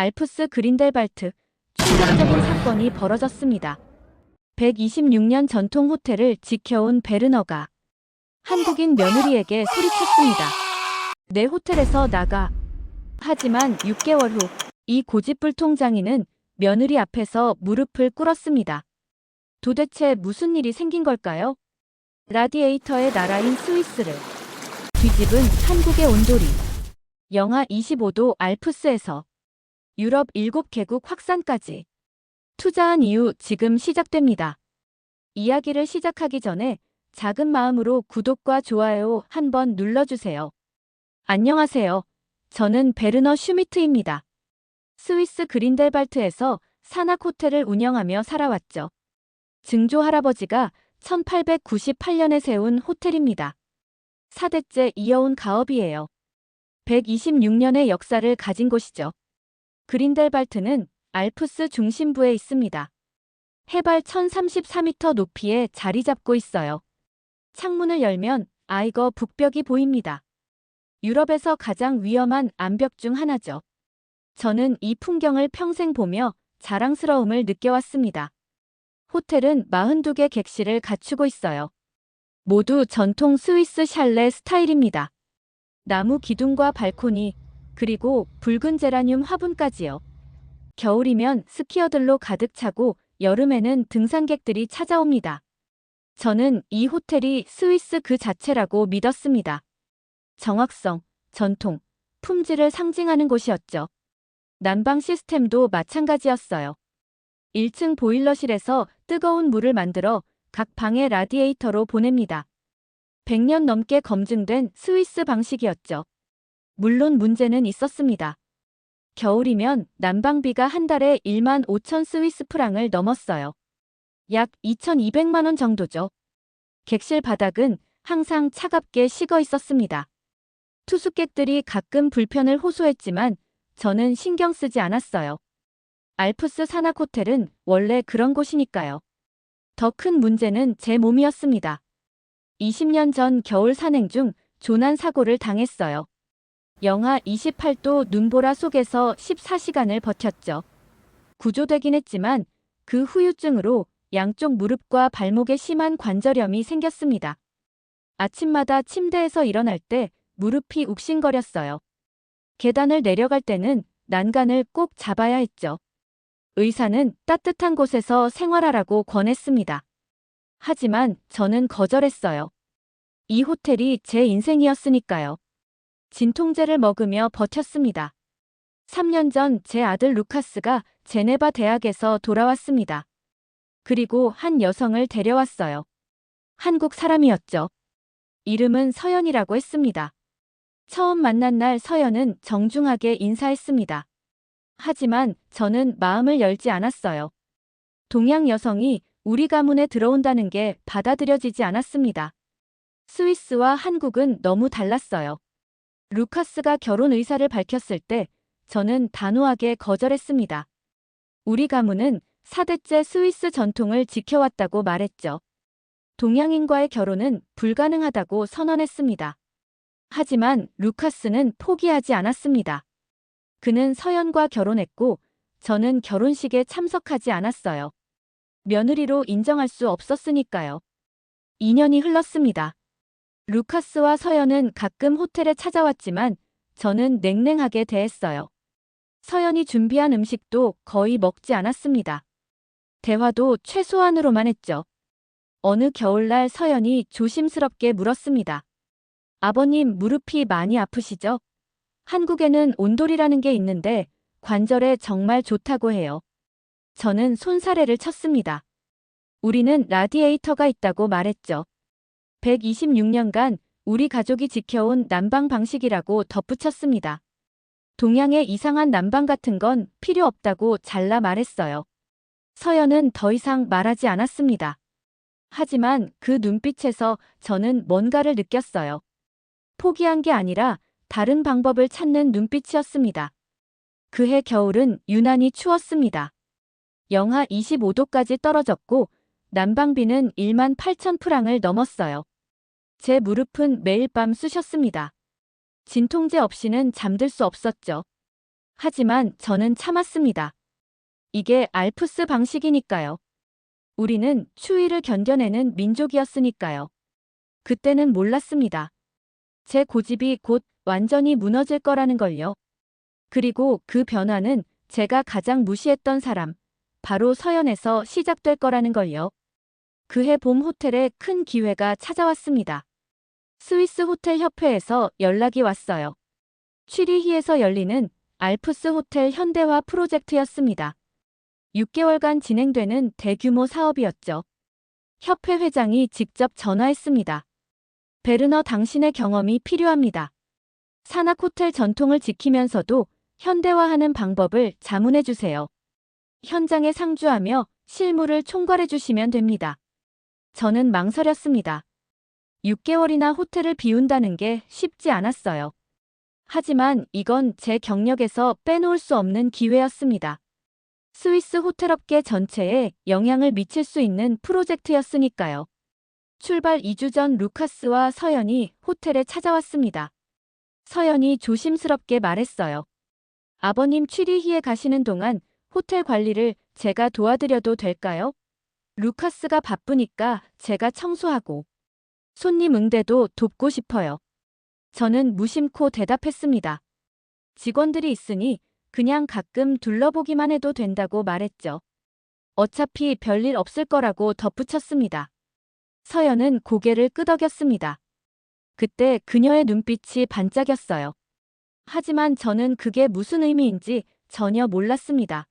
알프스 그린델발트 충격적인 사건이 벌어졌습니다. 126년 전통 호텔을 지켜온 베르너가 한국인 며느리에게 소리쳤습니다. 내 호텔에서 나가. 하지만 6개월 후 이 고집불통 장인은 며느리 앞에서 무릎을 꿇었습니다. 도대체 무슨 일이 생긴 걸까요? 라디에이터의 나라인 스위스를 뒤집은 한국의 온돌이. 영하 25도 알프스에서 유럽 7개국 확산까지. 투자한 이유 지금 시작됩니다. 이야기를 시작하기 전에 작은 마음으로 구독과 좋아요 한번 눌러주세요. 안녕하세요. 저는 베르너 슈미트입니다. 스위스 그린델발트에서 산악 호텔을 운영하며 살아왔죠. 증조 할아버지가 1898년에 세운 호텔입니다. 4대째 이어온 가업이에요. 126년의 역사를 가진 곳이죠. 그린델발트는 알프스 중심부에 있습니다. 해발 1034m 높이에 자리 잡고 있어요. 창문을 열면 아이거 북벽이 보입니다. 유럽에서 가장 위험한 암벽 중 하나죠. 저는 이 풍경을 평생 보며 자랑스러움을 느껴왔습니다. 호텔은 42개 객실을 갖추고 있어요. 모두 전통 스위스 샬레 스타일입니다. 나무 기둥과 발코니, 그리고 붉은 제라늄 화분까지요. 겨울이면 스키어들로 가득 차고 여름에는 등산객들이 찾아옵니다. 저는 이 호텔이 스위스 그 자체라고 믿었습니다. 정확성, 전통, 품질을 상징하는 곳이었죠. 난방 시스템도 마찬가지였어요. 1층 보일러실에서 뜨거운 물을 만들어 각 방에 라디에이터로 보냅니다. 100년 넘게 검증된 스위스 방식이었죠. 물론 문제는 있었습니다. 겨울이면 난방비가 한 달에 1만 5천 스위스 프랑을 넘었어요. 약 2,200만 원 정도죠. 객실 바닥은 항상 차갑게 식어 있었습니다. 투숙객들이 가끔 불편을 호소했지만 저는 신경 쓰지 않았어요. 알프스 산악 호텔은 원래 그런 곳이니까요. 더 큰 문제는 제 몸이었습니다. 20년 전 겨울 산행 중 조난 사고를 당했어요. 영하 28도 눈보라 속에서 14시간을 버텼죠. 구조되긴 했지만 그 후유증으로 양쪽 무릎과 발목에 심한 관절염이 생겼습니다. 아침마다 침대에서 일어날 때 무릎이 욱신거렸어요. 계단을 내려갈 때는 난간을 꼭 잡아야 했죠. 의사는 따뜻한 곳에서 생활하라고 권했습니다. 하지만 저는 거절했어요. 이 호텔이 제 인생이었으니까요. 진통제를 먹으며 버텼습니다. 3년 전 제 아들 루카스가 제네바 대학에서 돌아왔습니다. 그리고 한 여성을 데려왔어요. 한국 사람이었죠. 이름은 서연이라고 했습니다. 처음 만난 날 서연은 정중하게 인사했습니다. 하지만 저는 마음을 열지 않았어요. 동양 여성이 우리 가문에 들어온다는 게 받아들여지지 않았습니다. 스위스와 한국은 너무 달랐어요. 루카스가 결혼 의사를 밝혔을 때 저는 단호하게 거절했습니다. 우리 가문은 4대째 스위스 전통을 지켜왔다고 말했죠. 동양인과의 결혼은 불가능하다고 선언했습니다. 하지만 루카스는 포기하지 않았습니다. 그는 서연과 결혼했고 저는 결혼식에 참석하지 않았어요. 며느리로 인정할 수 없었으니까요. 2년이 흘렀습니다. 루카스와 서연은 가끔 호텔에 찾아왔지만 저는 냉랭하게 대했어요. 서연이 준비한 음식도 거의 먹지 않았습니다. 대화도 최소한으로만 했죠. 어느 겨울날 서연이 조심스럽게 물었습니다. 아버님 무릎이 많이 아프시죠? 한국에는 온돌이라는 게 있는데 관절에 정말 좋다고 해요. 저는 손사래를 쳤습니다. 우리는 라디에이터가 있다고 말했죠. 126년간 우리 가족이 지켜온 난방 방식이라고 덧붙였습니다. 동양의 이상한 난방 같은 건 필요 없다고 잘라 말했어요. 서연은 더 이상 말하지 않았습니다. 하지만 그 눈빛에서 저는 뭔가를 느꼈어요. 포기한 게 아니라 다른 방법을 찾는 눈빛이었습니다. 그해 겨울은 유난히 추웠습니다. 영하 25도까지 떨어졌고 난방비는 1만 8천 프랑을 넘었어요. 제 무릎은 매일 밤 쑤셨습니다. 진통제 없이는 잠들 수 없었죠. 하지만 저는 참았습니다. 이게 알프스 방식이니까요. 우리는 추위를 견뎌내는 민족이었으니까요. 그때는 몰랐습니다. 제 고집이 곧 완전히 무너질 거라는 걸요. 그리고 그 변화는 제가 가장 무시했던 사람, 바로 서연에서 시작될 거라는 걸요. 그해 봄 호텔에 큰 기회가 찾아왔습니다. 스위스 호텔 협회에서 연락이 왔어요. 취리히에서 열리는 알프스 호텔 현대화 프로젝트였습니다. 6개월간 진행되는 대규모 사업이었죠. 협회 회장이 직접 전화했습니다. 베르너, 당신의 경험이 필요합니다. 산악 호텔 전통을 지키면서도 현대화하는 방법을 자문해 주세요. 현장에 상주하며 실무를 총괄해 주시면 됩니다. 저는 망설였습니다. 6개월이나 호텔을 비운다는 게 쉽지 않았어요. 하지만 이건 제 경력에서 빼놓을 수 없는 기회였습니다. 스위스 호텔업계 전체에 영향을 미칠 수 있는 프로젝트였으니까요. 출발 2주 전 루카스와 서연이 호텔에 찾아왔습니다. 서연이 조심스럽게 말했어요. 아버님 취리히에 가시는 동안 호텔 관리를 제가 도와드려도 될까요? 루카스가 바쁘니까 제가 청소하고 손님 응대도 돕고 싶어요. 저는 무심코 대답했습니다. 직원들이 있으니 그냥 가끔 둘러보기만 해도 된다고 말했죠. 어차피 별일 없을 거라고 덧붙였습니다. 서연은 고개를 끄덕였습니다. 그때 그녀의 눈빛이 반짝였어요. 하지만 저는 그게 무슨 의미인지 전혀 몰랐습니다.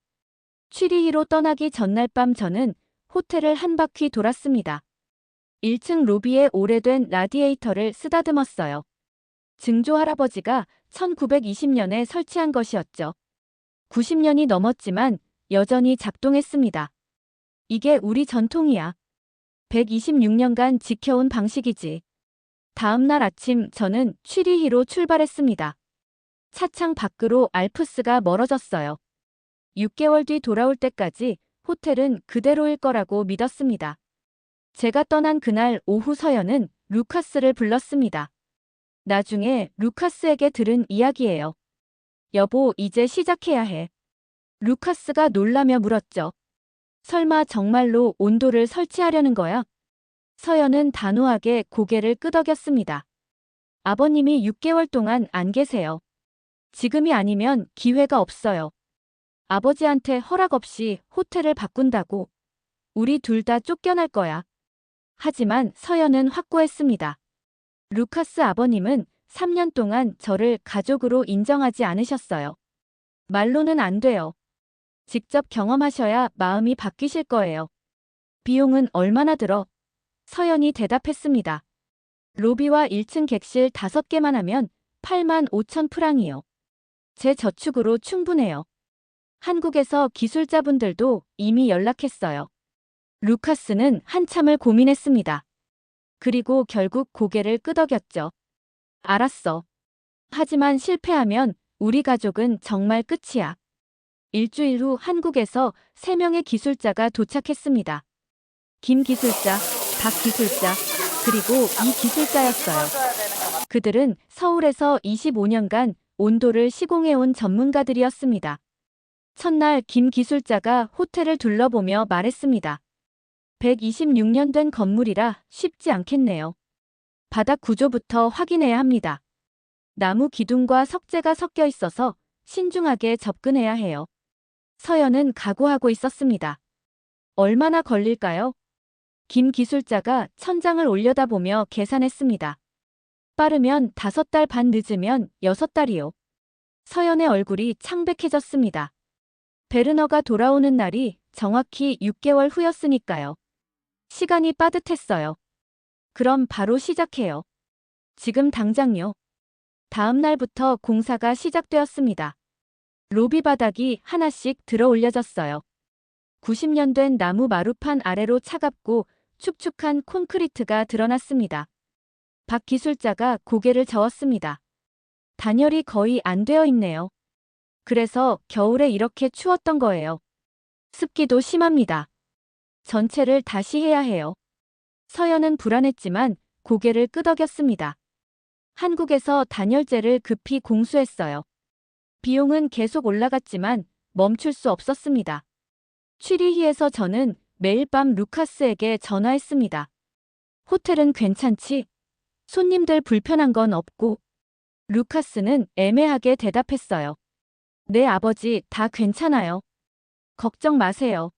취리히로 떠나기 전날 밤 저는 호텔을 한 바퀴 돌았습니다. 1층 로비에 오래된 라디에이터를 쓰다듬었어요. 증조 할아버지가 1920년에 설치한 것이었죠. 90년이 넘었지만 여전히 작동했습니다. 이게 우리 전통이야. 126년간 지켜온 방식이지. 다음 날 아침 저는 취리히로 출발했습니다. 차창 밖으로 알프스가 멀어졌어요. 6개월 뒤 돌아올 때까지 호텔은 그대로일 거라고 믿었습니다. 제가 떠난 그날 오후 서연은 루카스를 불렀습니다. 나중에 루카스에게 들은 이야기예요. 여보, 이제 시작해야 해. 루카스가 놀라며 물었죠. 설마 정말로 온도를 설치하려는 거야? 서연은 단호하게 고개를 끄덕였습니다. 아버님이 6개월 동안 안 계세요. 지금이 아니면 기회가 없어요. 아버지한테 허락 없이 호텔을 바꾼다고 우리 둘 다 쫓겨날 거야. 하지만 서연은 확고했습니다. 루카스 아버님은 3년 동안 저를 가족으로 인정하지 않으셨어요. 말로는 안 돼요. 직접 경험하셔야 마음이 바뀌실 거예요. 비용은 얼마나 들어? 서연이 대답했습니다. 로비와 1층 객실 5개만 하면 8만 5천 프랑이요. 제 저축으로 충분해요. 한국에서 기술자분들도 이미 연락했어요. 루카스는 한참을 고민했습니다. 그리고 결국 고개를 끄덕였죠. 알았어. 하지만 실패하면 우리 가족은 정말 끝이야. 일주일 후 한국에서 3명의 기술자가 도착했습니다. 김 기술자, 박 기술자, 그리고 이 기술자였어요. 그들은 서울에서 25년간 온도를 시공해온 전문가들이었습니다. 첫날 김 기술자가 호텔을 둘러보며 말했습니다. 126년 된 건물이라 쉽지 않겠네요. 바닥 구조부터 확인해야 합니다. 나무 기둥과 석재가 섞여 있어서 신중하게 접근해야 해요. 서연은 각오하고 있었습니다. 얼마나 걸릴까요? 김 기술자가 천장을 올려다보며 계산했습니다. 빠르면 5달 반, 늦으면 6달이요. 서연의 얼굴이 창백해졌습니다. 베르너가 돌아오는 날이 정확히 6개월 후였으니까요. 시간이 빠듯했어요. 그럼 바로 시작해요. 지금 당장요. 다음 날부터 공사가 시작되었습니다. 로비 바닥이 하나씩 들어 올려졌어요. 90년 된 나무 마루판 아래로 차갑고 축축한 콘크리트가 드러났습니다. 박 기술자가 고개를 저었습니다. 단열이 거의 안 되어 있네요. 그래서 겨울에 이렇게 추웠던 거예요. 습기도 심합니다. 전체를 다시 해야 해요. 서연은 불안했지만 고개를 끄덕였습니다. 한국에서 단열재를 급히 공수했어요. 비용은 계속 올라갔지만 멈출 수 없었습니다. 취리히에서 저는 매일 밤 루카스에게 전화했습니다. 호텔은 괜찮지? 손님들 불편한 건 없고? 루카스는 애매하게 대답했어요. 네, 아버지, 다 괜찮아요. 걱정 마세요.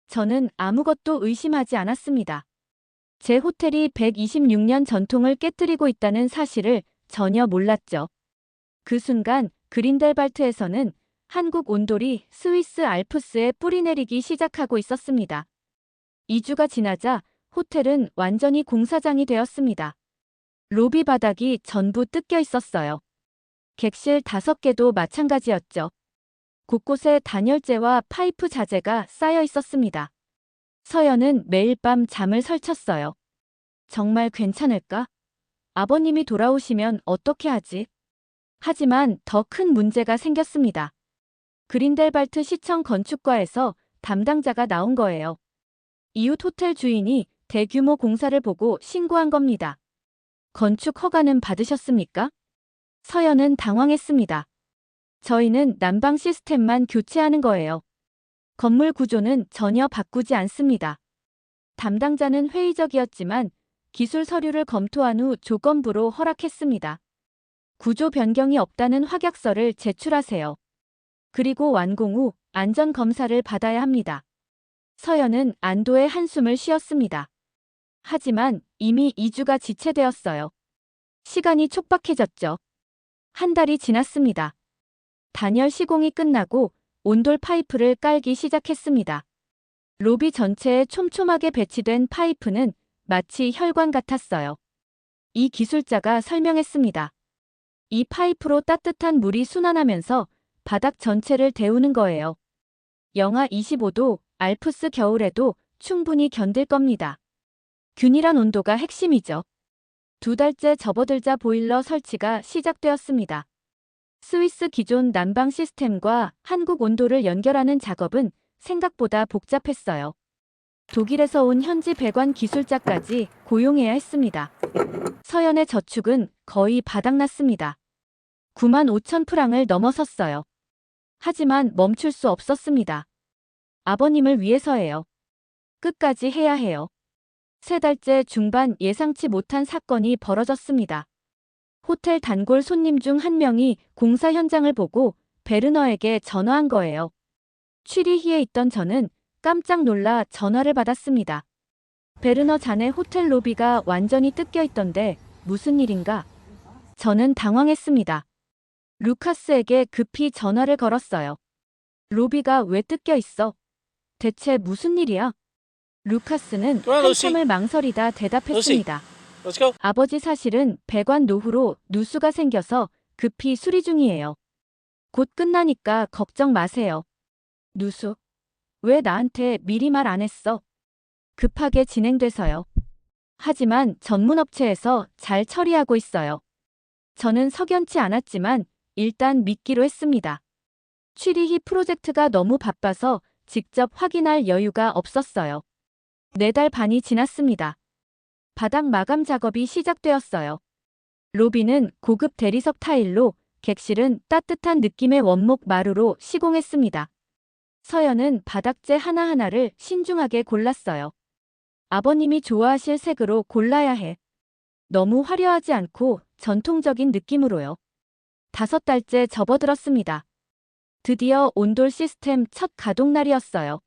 저는 아무것도 의심하지 않았습니다. 제 호텔이 126년 전통을 깨뜨리고 있다는 사실을 전혀 몰랐죠. 그 순간 그린델발트에서는 한국 온돌이 스위스 알프스에 뿌리내리기 시작하고 있었습니다. 2주가 지나자 호텔은 완전히 공사장이 되었습니다. 로비 바닥이 전부 뜯겨 있었어요. 객실 5개도 마찬가지였죠. 곳곳에 단열재와 파이프 자재가 쌓여 있었습니다. 서연은 매일 밤 잠을 설쳤어요. 정말 괜찮을까? 아버님이 돌아오시면 어떻게 하지? 하지만 더 큰 문제가 생겼습니다. 그린델발트 시청 건축과에서 담당자가 나온 거예요. 이웃 호텔 주인이 대규모 공사를 보고 신고한 겁니다. 건축 허가는 받으셨습니까? 서연은 당황했습니다. 저희는 난방 시스템만 교체하는 거예요. 건물 구조는 전혀 바꾸지 않습니다. 담당자는 회의적이었지만 기술 서류를 검토한 후 조건부로 허락했습니다. 구조 변경이 없다는 확약서를 제출하세요. 그리고 완공 후 안전 검사를 받아야 합니다. 서연은 안도의 한숨을 쉬었습니다. 하지만 이미 2주가 지체되었어요. 시간이 촉박해졌죠. 한 달이 지났습니다. 단열 시공이 끝나고 온돌 파이프를 깔기 시작했습니다. 로비 전체에 촘촘하게 배치된 파이프는 마치 혈관 같았어요. 이 기술자가 설명했습니다. 이 파이프로 따뜻한 물이 순환하면서 바닥 전체를 데우는 거예요. 영하 25도 알프스 겨울에도 충분히 견딜 겁니다. 균일한 온도가 핵심이죠. 2달째 접어들자 보일러 설치가 시작되었습니다. 스위스 기존 난방 시스템과 한국 온도를 연결하는 작업은 생각보다 복잡했어요. 독일에서 온 현지 배관 기술자까지 고용해야 했습니다. 서연의 저축은 거의 바닥났습니다. 9만 5천 프랑을 넘어섰어요. 하지만 멈출 수 없었습니다. 아버님을 위해서예요. 끝까지 해야 해요. 3달째 중반 예상치 못한 사건이 벌어졌습니다. 호텔 단골 손님 중 한 명이 공사 현장을 보고 베르너에게 전화한 거예요. 취리히에 있던 저는 깜짝 놀라 전화를 받았습니다. 베르너 자네 호텔 로비가 완전히 뜯겨 있던데 무슨 일인가? 저는 당황했습니다. 루카스에게 급히 전화를 걸었어요. 로비가 왜 뜯겨 있어? 대체 무슨 일이야? 루카스는 한참을 망설이다 대답했습니다. 아버지, 사실은 배관 노후로 누수가 생겨서 급히 수리 중이에요. 곧 끝나니까 걱정 마세요. 누수? 왜 나한테 미리 말 안 했어? 급하게 진행돼서요. 하지만 전문업체에서 잘 처리하고 있어요. 저는 석연치 않았지만 일단 믿기로 했습니다. 취리히 프로젝트가 너무 바빠서 직접 확인할 여유가 없었어요. 4달 반이 지났습니다. 바닥 마감 작업이 시작되었어요. 로비는 고급 대리석 타일로, 객실은 따뜻한 느낌의 원목 마루로 시공했습니다. 서연은 바닥재 하나하나를 신중하게 골랐어요. 아버님이 좋아하실 색으로 골라야 해. 너무 화려하지 않고 전통적인 느낌으로요. 5달째 접어들었습니다. 드디어 온돌 시스템 첫 가동 날이었어요.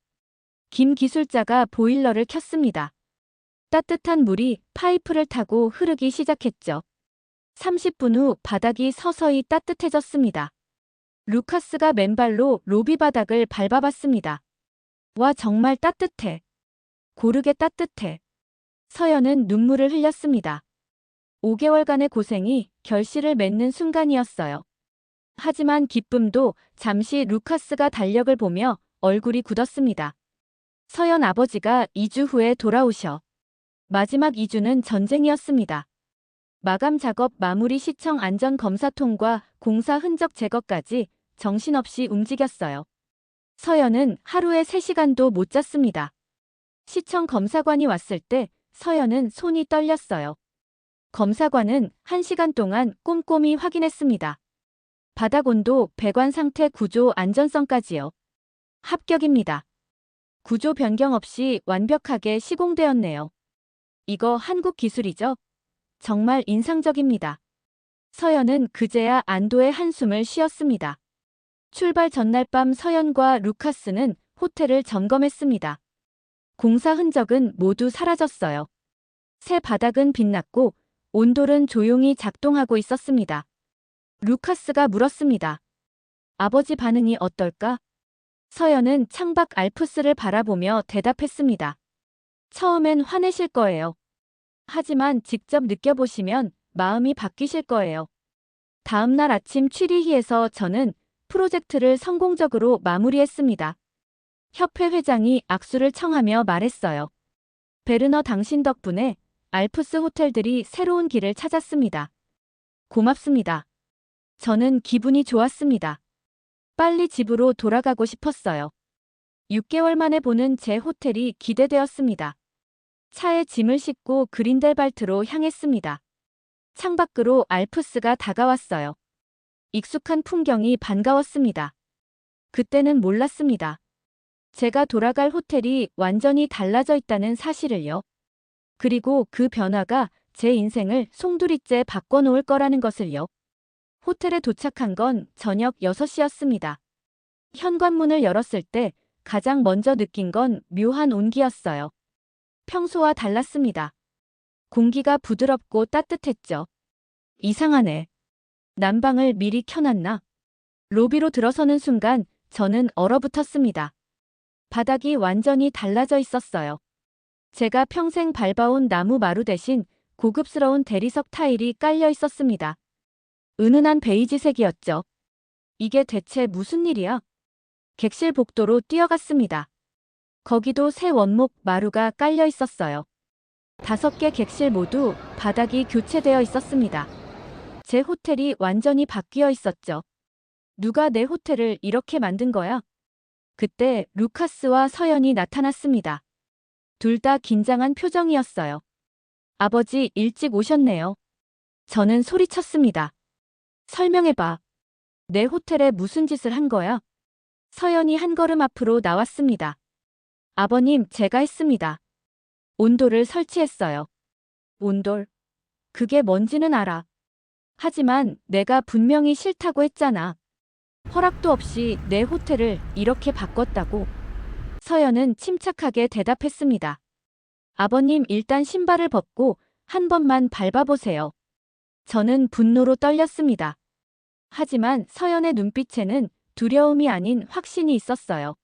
김 기술자가 보일러를 켰습니다. 따뜻한 물이 파이프를 타고 흐르기 시작했죠. 30분 후 바닥이 서서히 따뜻해졌습니다. 루카스가 맨발로 로비 바닥을 밟아봤습니다. 와, 정말 따뜻해. 고르게 따뜻해. 서연은 눈물을 흘렸습니다. 5개월간의 고생이 결실을 맺는 순간이었어요. 하지만 기쁨도 잠시 루카스가 달력을 보며 얼굴이 굳었습니다. 서연 아버지가 2주 후에 돌아오셔. 마지막 2주는 전쟁이었습니다. 마감 작업 마무리, 시청 안전 검사 통과, 공사 흔적 제거까지 정신없이 움직였어요. 서연은 하루에 3시간도 못 잤습니다. 시청 검사관이 왔을 때 서연은 손이 떨렸어요. 검사관은 1시간 동안 꼼꼼히 확인했습니다. 바닥 온도, 배관 상태, 구조 안전성까지요. 합격입니다. 구조 변경 없이 완벽하게 시공되었네요. 이거 한국 기술이죠? 정말 인상적입니다. 서연은 그제야 안도의 한숨을 쉬었습니다. 출발 전날 밤 서연과 루카스는 호텔을 점검했습니다. 공사 흔적은 모두 사라졌어요. 새 바닥은 빛났고 온돌은 조용히 작동하고 있었습니다. 루카스가 물었습니다. 아버지 반응이 어떨까? 서연은 창밖 알프스를 바라보며 대답했습니다. 처음엔 화내실 거예요. 하지만 직접 느껴보시면 마음이 바뀌실 거예요. 다음 날 아침 취리히에서 저는 프로젝트를 성공적으로 마무리했습니다. 협회 회장이 악수를 청하며 말했어요. 베르너, 당신 덕분에 알프스 호텔들이 새로운 길을 찾았습니다. 고맙습니다. 저는 기분이 좋았습니다. 빨리 집으로 돌아가고 싶었어요. 6개월 만에 보는 제 호텔이 기대되었습니다. 차에 짐을 싣고 그린델발트로 향했습니다. 창밖으로 알프스가 다가왔어요. 익숙한 풍경이 반가웠습니다. 그때는 몰랐습니다. 제가 돌아갈 호텔이 완전히 달라져 있다는 사실을요. 그리고 그 변화가 제 인생을 송두리째 바꿔놓을 거라는 것을요. 호텔에 도착한 건 저녁 6시였습니다. 현관문을 열었을 때 가장 먼저 느낀 건 묘한 온기였어요. 평소와 달랐습니다. 공기가 부드럽고 따뜻했죠. 이상하네. 난방을 미리 켜놨나? 로비로 들어서는 순간 저는 얼어붙었습니다. 바닥이 완전히 달라져 있었어요. 제가 평생 밟아온 나무 마루 대신 고급스러운 대리석 타일이 깔려 있었습니다. 은은한 베이지색이었죠. 이게 대체 무슨 일이야? 객실 복도로 뛰어갔습니다. 거기도 새 원목 마루가 깔려 있었어요. 5개 객실 모두 바닥이 교체되어 있었습니다. 제 호텔이 완전히 바뀌어 있었죠. 누가 내 호텔을 이렇게 만든 거야? 그때 루카스와 서연이 나타났습니다. 둘 다 긴장한 표정이었어요. 아버지, 일찍 오셨네요. 저는 소리쳤습니다. 설명해봐. 내 호텔에 무슨 짓을 한 거야? 서연이 한 걸음 앞으로 나왔습니다. 아버님, 제가 했습니다. 온돌을 설치했어요. 온돌? 그게 뭔지는 알아. 하지만 내가 분명히 싫다고 했잖아. 허락도 없이 내 호텔을 이렇게 바꿨다고. 서연은 침착하게 대답했습니다. 아버님, 일단 신발을 벗고 한 번만 밟아보세요. 저는 분노로 떨렸습니다. 하지만 서연의 눈빛에는 두려움이 아닌 확신이 있었어요.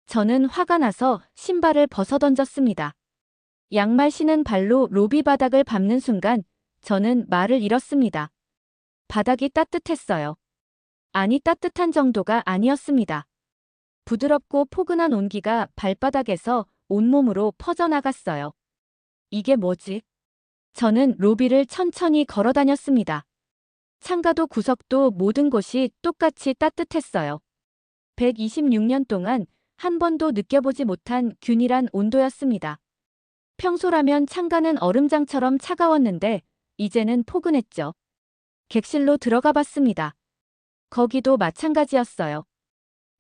저는 화가 나서 신발을 벗어던졌습니다. 양말 신은 발로 로비 바닥을 밟는 순간 저는 말을 잃었습니다. 바닥이 따뜻했어요. 아니, 따뜻한 정도가 아니었습니다. 부드럽고 포근한 온기가 발바닥에서 온몸으로 퍼져나갔어요. 이게 뭐지? 저는 로비를 천천히 걸어 다녔습니다. 창가도 구석도 모든 곳이 똑같이 따뜻했어요. 126년 동안 한 번도 느껴보지 못한 균일한 온도였습니다. 평소라면 창가는 얼음장처럼 차가웠는데 이제는 포근했죠. 객실로 들어가 봤습니다. 거기도 마찬가지였어요.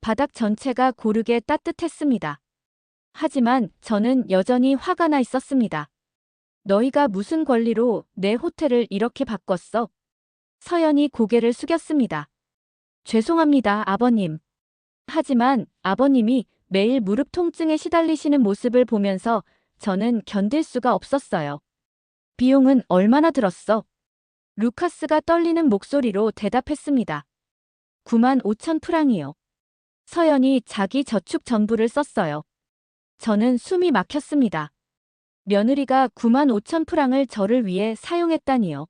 바닥 전체가 고르게 따뜻했습니다. 하지만 저는 여전히 화가 나 있었습니다. 너희가 무슨 권리로 내 호텔을 이렇게 바꿨어? 서연이 고개를 숙였습니다. 죄송합니다, 아버님. 하지만 아버님이 매일 무릎 통증에 시달리시는 모습을 보면서 저는 견딜 수가 없었어요. 비용은 얼마나 들었어? 루카스가 떨리는 목소리로 대답했습니다. 9만 5천 프랑이요. 서연이 자기 저축 전부를 썼어요. 저는 숨이 막혔습니다. 며느리가 9만 5천 프랑을 저를 위해 사용했다니요.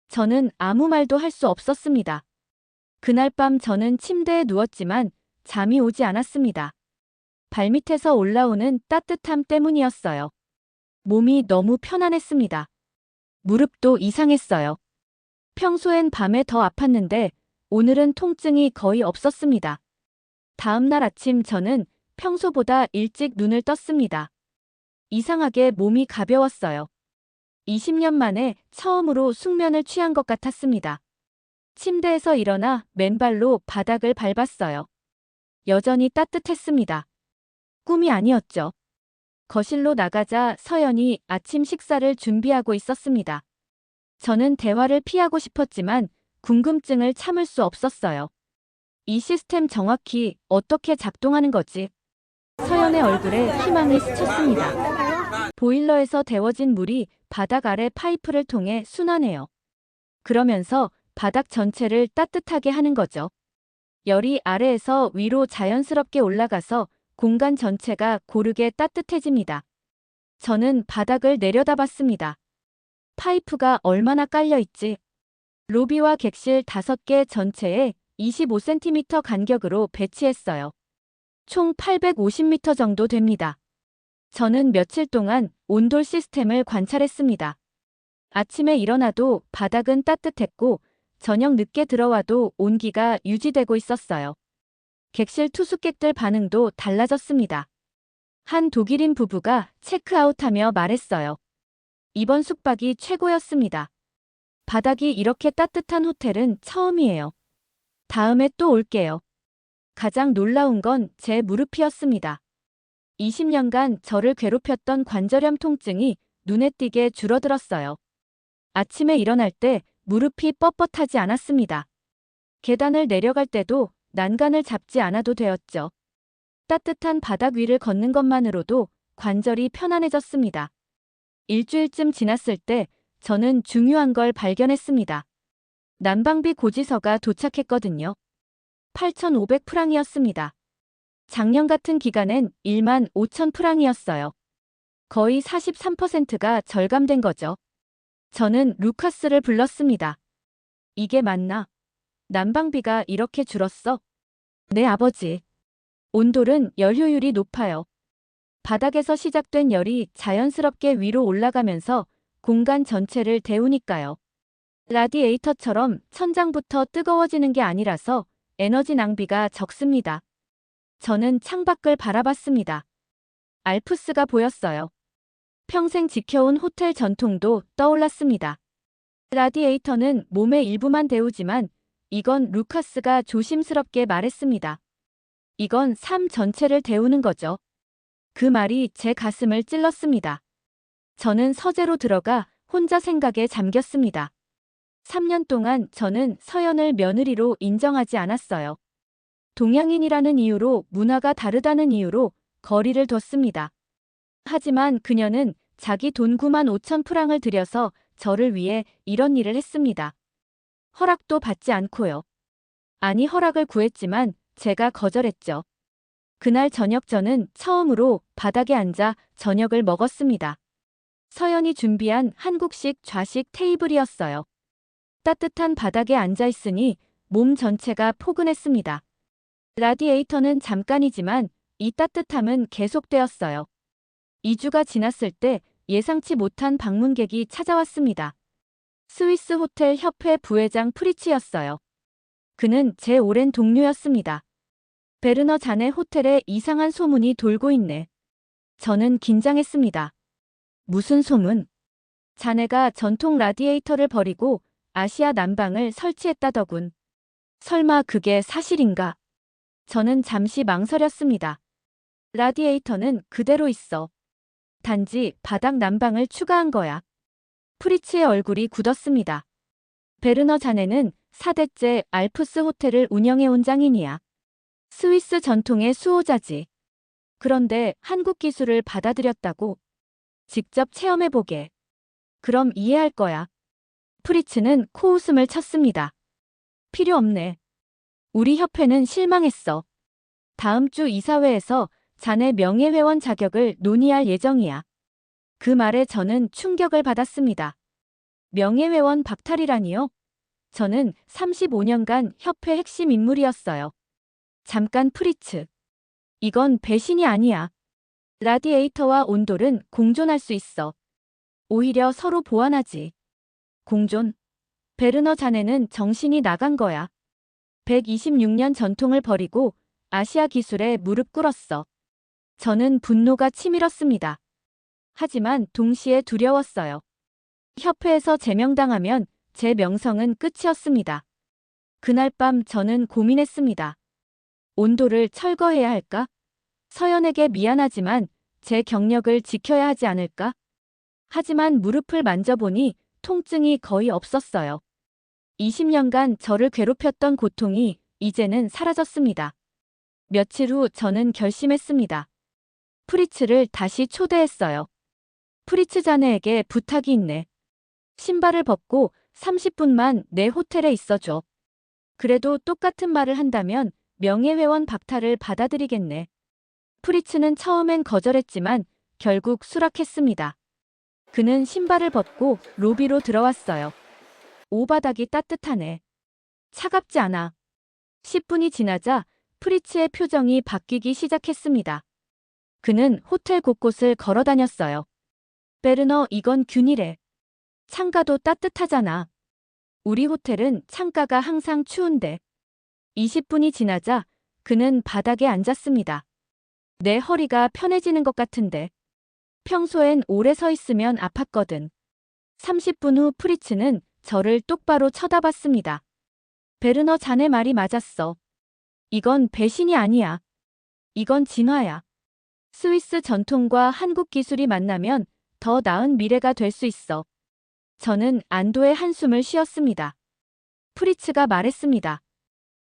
저는 아무 말도 할 수 없었습니다. 그날 밤 저는 침대에 누웠지만 잠이 오지 않았습니다. 발밑에서 올라오는 따뜻함 때문이었어요. 몸이 너무 편안했습니다. 무릎도 이상했어요. 평소엔 밤에 더 아팠는데 오늘은 통증이 거의 없었습니다. 다음 날 아침 저는 평소보다 일찍 눈을 떴습니다. 이상하게 몸이 가벼웠어요. 20년 만에 처음으로 숙면을 취한 것 같았습니다. 침대에서 일어나 맨발로 바닥을 밟았어요. 여전히 따뜻했습니다. 꿈이 아니었죠. 거실로 나가자 서연이 아침 식사를 준비하고 있었습니다. 저는 대화를 피하고 싶었지만 궁금증을 참을 수 없었어요. 이 시스템 정확히 어떻게 작동하는 거지? 서연의 얼굴에 희망이 스쳤습니다. 보일러에서 데워진 물이 바닥 아래 파이프를 통해 순환해요. 그러면서 바닥 전체를 따뜻하게 하는 거죠. 열이 아래에서 위로 자연스럽게 올라가서 공간 전체가 고르게 따뜻해집니다. 저는 바닥을 내려다봤습니다. 파이프가 얼마나 깔려있지? 로비와 객실 5개 전체에 25cm 간격으로 배치했어요. 총 850m 정도 됩니다. 저는 며칠 동안 온돌 시스템을 관찰했습니다. 아침에 일어나도 바닥은 따뜻했고 저녁 늦게 들어와도 온기가 유지되고 있었어요. 객실 투숙객들 반응도 달라졌습니다. 한 독일인 부부가 체크아웃하며 말했어요. 이번 숙박이 최고였습니다. 바닥이 이렇게 따뜻한 호텔은 처음이에요. 다음에 또 올게요. 가장 놀라운 건 제 무릎이었습니다. 20년간 저를 괴롭혔던 관절염 통증이 눈에 띄게 줄어들었어요. 아침에 일어날 때 무릎이 뻣뻣하지 않았습니다. 계단을 내려갈 때도 난간을 잡지 않아도 되었죠. 따뜻한 바닥 위를 걷는 것만으로도 관절이 편안해졌습니다. 일주일쯤 지났을 때 저는 중요한 걸 발견했습니다. 난방비 고지서가 도착했거든요. 8,500프랑이었습니다. 작년 같은 기간엔 1만 5천 프랑이었어요. 거의 43%가 절감된 거죠. 저는 루카스를 불렀습니다. 이게 맞나? 난방비가 이렇게 줄었어? 네, 아버지. 온돌은 열 효율이 높아요. 바닥에서 시작된 열이 자연스럽게 위로 올라가면서 공간 전체를 데우니까요. 라디에이터처럼 천장부터 뜨거워지는 게 아니라서 에너지 낭비가 적습니다. 저는 창밖을 바라봤습니다. 알프스가 보였어요. 평생 지켜온 호텔 전통도 떠올랐습니다. 라디에이터는 몸의 일부만 데우지만 이건 루카스가 조심스럽게 말했습니다. 이건 삶 전체를 데우는 거죠. 그 말이 제 가슴을 찔렀습니다. 저는 서재로 들어가 혼자 생각에 잠겼습니다. 3년 동안 저는 서연을 며느리로 인정하지 않았어요. 동양인이라는 이유로, 문화가 다르다는 이유로 거리를 뒀습니다. 하지만 그녀는 자기 돈 9만 5천 프랑을 들여서 저를 위해 이런 일을 했습니다. 허락도 받지 않고요. 아니, 허락을 구했지만 제가 거절했죠. 그날 저녁 저는 처음으로 바닥에 앉아 저녁을 먹었습니다. 서연이 준비한 한국식 좌식 테이블이었어요. 따뜻한 바닥에 앉아 있으니 몸 전체가 포근했습니다. 라디에이터는 잠깐이지만 이 따뜻함은 계속되었어요. 2주가 지났을 때 예상치 못한 방문객이 찾아왔습니다. 스위스 호텔 협회 부회장 프리치였어요. 그는 제 오랜 동료였습니다. 베르너 자네 호텔에 이상한 소문이 돌고 있네. 저는 긴장했습니다. 무슨 소문? 자네가 전통 라디에이터를 버리고 아시아 난방을 설치했다더군. 설마 그게 사실인가? 저는 잠시 망설였습니다. 라디에이터는 그대로 있어. 단지 바닥 난방을 추가한 거야. 프리츠의 얼굴이 굳었습니다. 베르너 자네는 4대째 알프스 호텔을 운영해온 장인이야. 스위스 전통의 수호자지. 그런데 한국 기술을 받아들였다고? 직접 체험해보게. 그럼 이해할 거야. 프리츠는 코웃음을 쳤습니다. 필요 없네. 우리 협회는 실망했어. 다음 주 이사회에서 자네 명예회원 자격을 논의할 예정이야. 그 말에 저는 충격을 받았습니다. 명예회원 박탈이라니요? 저는 35년간 협회 핵심 인물이었어요. 잠깐 프리츠. 이건 배신이 아니야. 라디에이터와 온돌은 공존할 수 있어. 오히려 서로 보완하지. 공존? 베르너 자네는 정신이 나간 거야. 126년 전통을 버리고 아시아 기술에 무릎 꿇었어. 저는 분노가 치밀었습니다. 하지만 동시에 두려웠어요. 협회에서 제명당하면 제 명성은 끝이었습니다. 그날 밤 저는 고민했습니다. 온도를 철거해야 할까? 서연에게 미안하지만 제 경력을 지켜야 하지 않을까? 하지만 무릎을 만져보니 통증이 거의 없었어요. 20년간 저를 괴롭혔던 고통이 이제는 사라졌습니다. 며칠 후 저는 결심했습니다. 프리츠를 다시 초대했어요. 프리츠 자네에게 부탁이 있네. 신발을 벗고 30분만 내 호텔에 있어줘. 그래도 똑같은 말을 한다면 명예회원 박탈을 받아들이겠네. 프리츠는 처음엔 거절했지만 결국 수락했습니다. 그는 신발을 벗고 로비로 들어왔어요. 오바닥이 따뜻하네. 차갑지 않아. 10분이 지나자 프리츠의 표정이 바뀌기 시작했습니다. 그는 호텔 곳곳을 걸어 다녔어요. 베르너, 이건 균이래. 창가도 따뜻하잖아. 우리 호텔은 창가가 항상 추운데. 20분이 지나자 그는 바닥에 앉았습니다. 내 허리가 편해지는 것 같은데. 평소엔 오래 서 있으면 아팠거든. 30분 후 프리츠는 저를 똑바로 쳐다봤습니다. 베르너, 자네 말이 맞았어. 이건 배신이 아니야. 이건 진화야. 스위스 전통과 한국 기술이 만나면 더 나은 미래가 될 수 있어. 저는 안도의 한숨을 쉬었습니다. 프리츠가 말했습니다.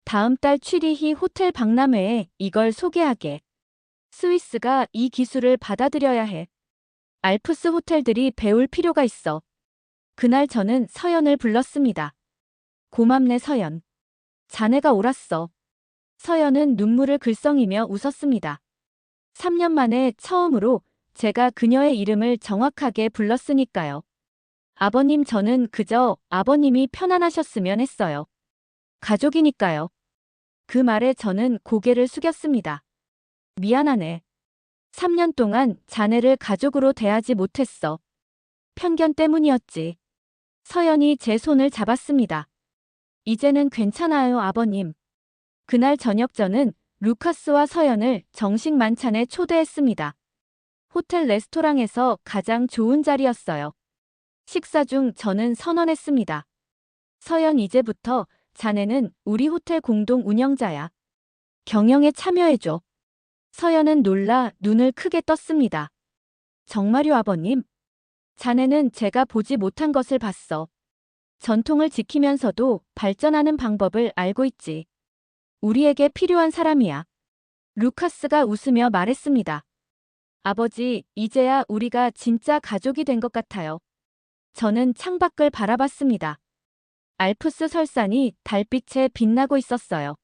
다음 달 취리히 호텔 박람회에 이걸 소개하게. 스위스가 이 기술을 받아들여야 해. 알프스 호텔들이 배울 필요가 있어. 그날 저는 서연을 불렀습니다. 고맙네, 서연. 자네가 옳았어. 서연은 눈물을 글썽이며 웃었습니다. 3년 만에 처음으로 제가 그녀의 이름을 정확하게 불렀으니까요. 아버님, 저는 그저 아버님이 편안하셨으면 했어요. 가족이니까요. 그 말에 저는 고개를 숙였습니다. 미안하네. 3년 동안 자네를 가족으로 대하지 못했어. 편견 때문이었지. 서연이 제 손을 잡았습니다. 이제는 괜찮아요, 아버님. 그날 저녁 저는 루카스와 서연을 정식 만찬에 초대했습니다. 호텔 레스토랑에서 가장 좋은 자리였어요. 식사 중 저는 선언했습니다. 서연, 이제부터 자네는 우리 호텔 공동 운영자야. 경영에 참여해줘. 서연은 놀라 눈을 크게 떴습니다. 정말요, 아버님? 자네는 제가 보지 못한 것을 봤어. 전통을 지키면서도 발전하는 방법을 알고 있지. 우리에게 필요한 사람이야. 루카스가 웃으며 말했습니다. 아버지, 이제야 우리가 진짜 가족이 된 것 같아요. 저는 창밖을 바라봤습니다. 알프스 설산이 달빛에 빛나고 있었어요.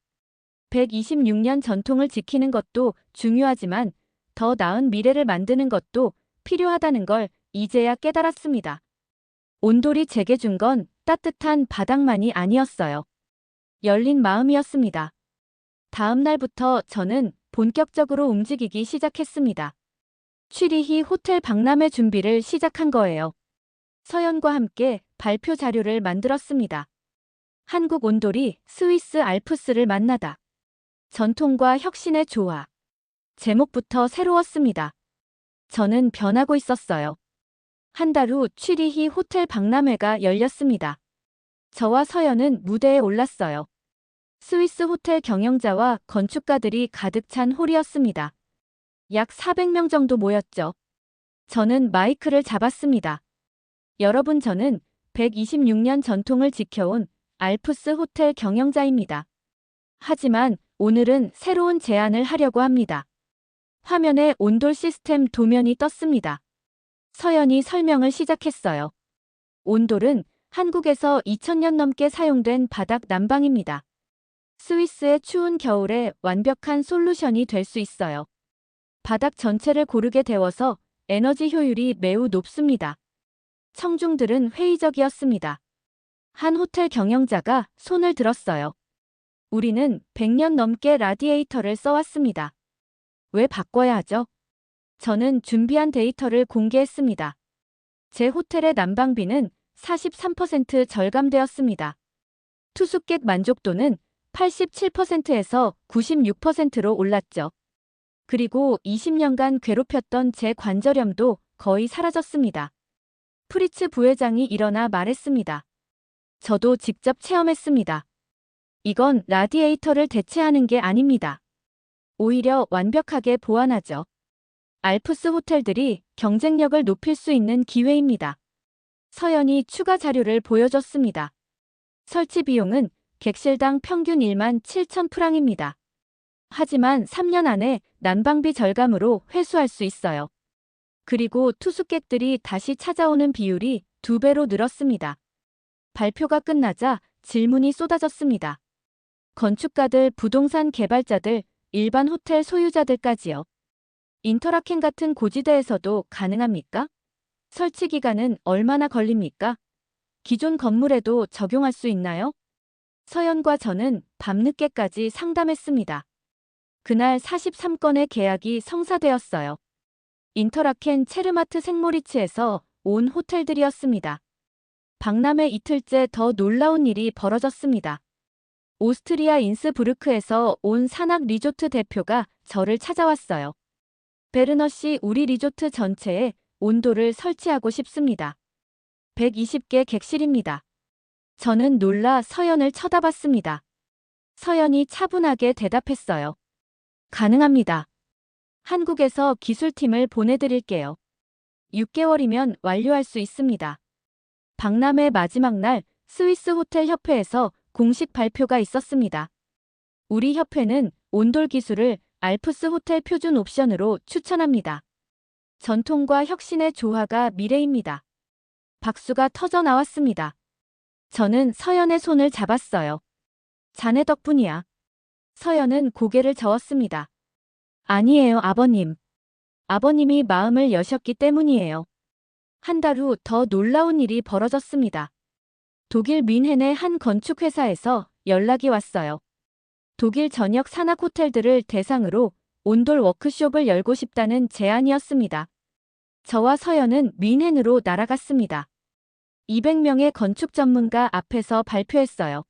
126년 전통을 지키는 것도 중요하지만 더 나은 미래를 만드는 것도 필요하다는 걸 이제야 깨달았습니다. 온돌이 제게 준 건 따뜻한 바닥만이 아니었어요. 열린 마음이었습니다. 다음 날부터 저는 본격적으로 움직이기 시작했습니다. 취리히 호텔 박람회 준비를 시작한 거예요. 서연과 함께 발표 자료를 만들었습니다. 한국 온돌이 스위스 알프스를 만나다. 전통과 혁신의 조화. 제목부터 새로웠습니다. 저는 변하고 있었어요. 한 달 후 취리히 호텔 박람회가 열렸습니다. 저와 서연은 무대에 올랐어요. 스위스 호텔 경영자와 건축가들이 가득 찬 홀이었습니다. 약 400명 정도 모였죠. 저는 마이크를 잡았습니다. 여러분, 저는 126년 전통을 지켜온 알프스 호텔 경영자입니다. 하지만 오늘은 새로운 제안을 하려고 합니다. 화면에 온돌 시스템 도면이 떴습니다. 서연이 설명을 시작했어요. 온돌은 한국에서 2000년 넘게 사용된 바닥 난방입니다. 스위스의 추운 겨울에 완벽한 솔루션이 될 수 있어요. 바닥 전체를 고르게 데워서 에너지 효율이 매우 높습니다. 청중들은 회의적이었습니다. 한 호텔 경영자가 손을 들었어요. 우리는 100년 넘게 라디에이터를 써왔습니다. 왜 바꿔야 하죠? 저는 준비한 데이터를 공개했습니다. 제 호텔의 난방비는 43% 절감되었습니다. 투숙객 만족도는 87%에서 96%로 올랐죠. 그리고 20년간 괴롭혔던 제 관절염도 거의 사라졌습니다. 프리츠 부회장이 일어나 말했습니다. 저도 직접 체험했습니다. 이건 라디에이터를 대체하는 게 아닙니다. 오히려 완벽하게 보완하죠. 알프스 호텔들이 경쟁력을 높일 수 있는 기회입니다. 서연이 추가 자료를 보여줬습니다. 설치 비용은 객실당 평균 1만 7천 프랑입니다. 하지만 3년 안에 난방비 절감으로 회수할 수 있어요. 그리고 투숙객들이 다시 찾아오는 비율이 2배로 늘었습니다. 발표가 끝나자 질문이 쏟아졌습니다. 건축가들, 부동산 개발자들, 일반 호텔 소유자들까지요. 인터라켄 같은 고지대에서도 가능합니까? 설치 기간은 얼마나 걸립니까? 기존 건물에도 적용할 수 있나요? 서연과 저는 밤늦게까지 상담했습니다. 그날 43건의 계약이 성사되었어요. 인터라켄 체르마트 생모리츠에서 온 호텔들이었습니다. 박람회 이틀째 더 놀라운 일이 벌어졌습니다. 오스트리아 인스부르크에서 온 산악 리조트 대표가 저를 찾아왔어요. 베르너 씨, 우리 리조트 전체에 온도를 설치하고 싶습니다. 120개 객실입니다. 저는 놀라 서연을 쳐다봤습니다. 서연이 차분하게 대답했어요. 가능합니다. 한국에서 기술팀을 보내드릴게요. 6개월이면 완료할 수 있습니다. 박람회 마지막 날 스위스 호텔 협회에서 공식 발표가 있었습니다. 우리 협회는 온돌 기술을 알프스 호텔 표준 옵션으로 추천합니다. 전통과 혁신의 조화가 미래입니다. 박수가 터져 나왔습니다. 저는 서연의 손을 잡았어요. 자네 덕분이야. 서연은 고개를 저었습니다. 아니에요, 아버님. 아버님이 마음을 여셨기 때문이에요. 한 달 후 더 놀라운 일이 벌어졌습니다. 독일 뮌헨의 한 건축회사에서 연락이 왔어요. 독일 전역 산악 호텔들을 대상으로 온돌 워크숍을 열고 싶다는 제안이었습니다. 저와 서연은 뮌헨으로 날아갔습니다. 200명의 건축 전문가 앞에서 발표했어요.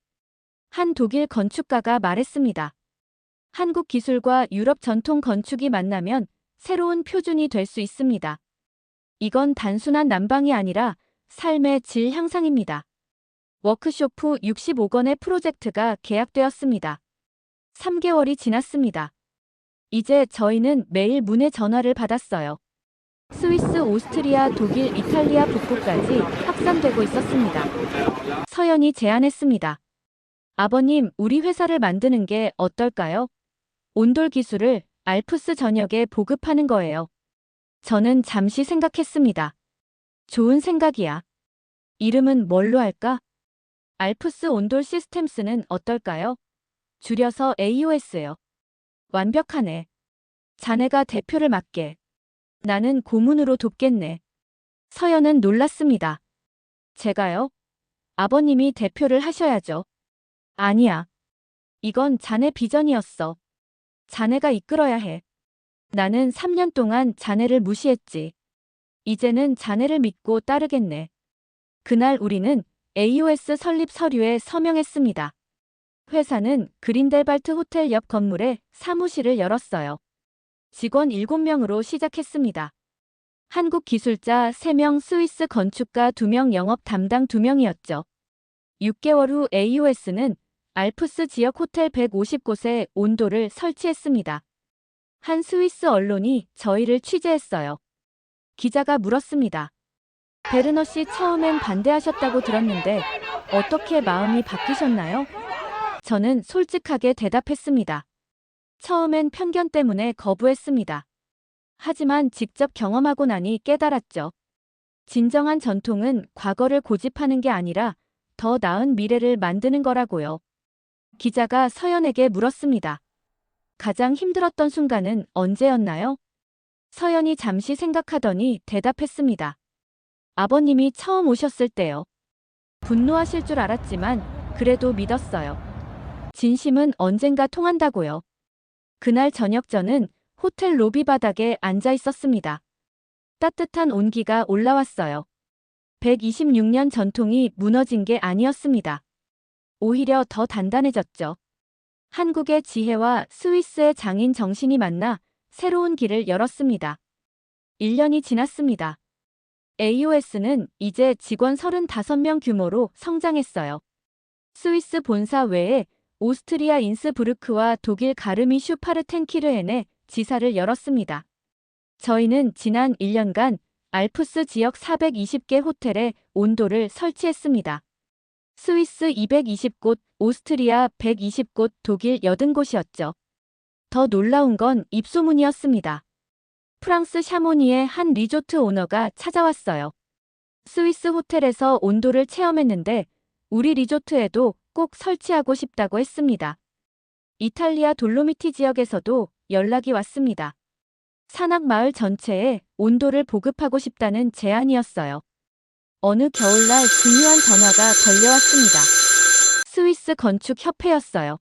한 독일 건축가가 말했습니다. 한국 기술과 유럽 전통 건축이 만나면 새로운 표준이 될 수 있습니다. 이건 단순한 난방이 아니라 삶의 질 향상입니다. 워크숍 후 65건의 프로젝트가 계약되었습니다. 3개월이 지났습니다. 이제 저희는 매일 문의 전화를 받았어요. 스위스, 오스트리아, 독일, 이탈리아 북부까지 확산되고 있었습니다. 서연이 제안했습니다. 아버님, 우리 회사를 만드는 게 어떨까요? 온돌 기술을 알프스 전역에 보급하는 거예요. 저는 잠시 생각했습니다. 좋은 생각이야. 이름은 뭘로 할까? 알프스 온돌 시스템스는 어떨까요? 줄여서 AOS요. 완벽하네. 자네가 대표를 맡게. 나는 고문으로 돕겠네. 서연은 놀랐습니다. 제가요? 아버님이 대표를 하셔야죠. 아니야. 이건 자네 비전이었어. 자네가 이끌어야 해. 나는 3년 동안 자네를 무시했지. 이제는 자네를 믿고 따르겠네. 그날 우리는 AOS 설립 서류에 서명했습니다. 회사는 그린델발트 호텔 옆 건물에 사무실을 열었어요. 직원 7명으로 시작했습니다. 한국 기술자 3명, 스위스 건축가 2명, 영업 담당 2명이었죠. 6개월 후 AOS는 알프스 지역 호텔 150곳에 온도를 설치했습니다. 한 스위스 언론이 저희를 취재했어요. 기자가 물었습니다. 베르너 씨 처음엔 반대하셨다고 들었는데 어떻게 마음이 바뀌셨나요? 저는 솔직하게 대답했습니다. 처음엔 편견 때문에 거부했습니다. 하지만 직접 경험하고 나니 깨달았죠. 진정한 전통은 과거를 고집하는 게 아니라 더 나은 미래를 만드는 거라고요. 기자가 서연에게 물었습니다. 가장 힘들었던 순간은 언제였나요? 서연이 잠시 생각하더니 대답했습니다. 아버님이 처음 오셨을 때요. 분노하실 줄 알았지만 그래도 믿었어요. 진심은 언젠가 통한다고요. 그날 저녁 저는 호텔 로비 바닥에 앉아 있었습니다. 따뜻한 온기가 올라왔어요. 126년 전통이 무너진 게 아니었습니다. 오히려 더 단단해졌죠. 한국의 지혜와 스위스의 장인 정신이 만나 새로운 길을 열었습니다. 1년이 지났습니다. AOS는 이제 직원 35명 규모로 성장했어요. 스위스 본사 외에 오스트리아 인스부르크와 독일 가르미 슈파르텐키르헨에 지사를 열었습니다. 저희는 지난 1년간 알프스 지역 420개 호텔에 온도를 설치했습니다. 스위스 220곳, 오스트리아 120곳, 독일 80곳이었죠. 더 놀라운 건 입소문이었습니다. 프랑스 샤모니의 한 리조트 오너가 찾아왔어요. 스위스 호텔에서 온도를 체험했는데 우리 리조트에도 꼭 설치하고 싶다고 했습니다. 이탈리아 돌로미티 지역에서도 연락이 왔습니다. 산악 마을 전체에 온도를 보급하고 싶다는 제안이었어요. 어느 겨울날 중요한 전화가 걸려왔습니다. 스위스 건축협회였어요.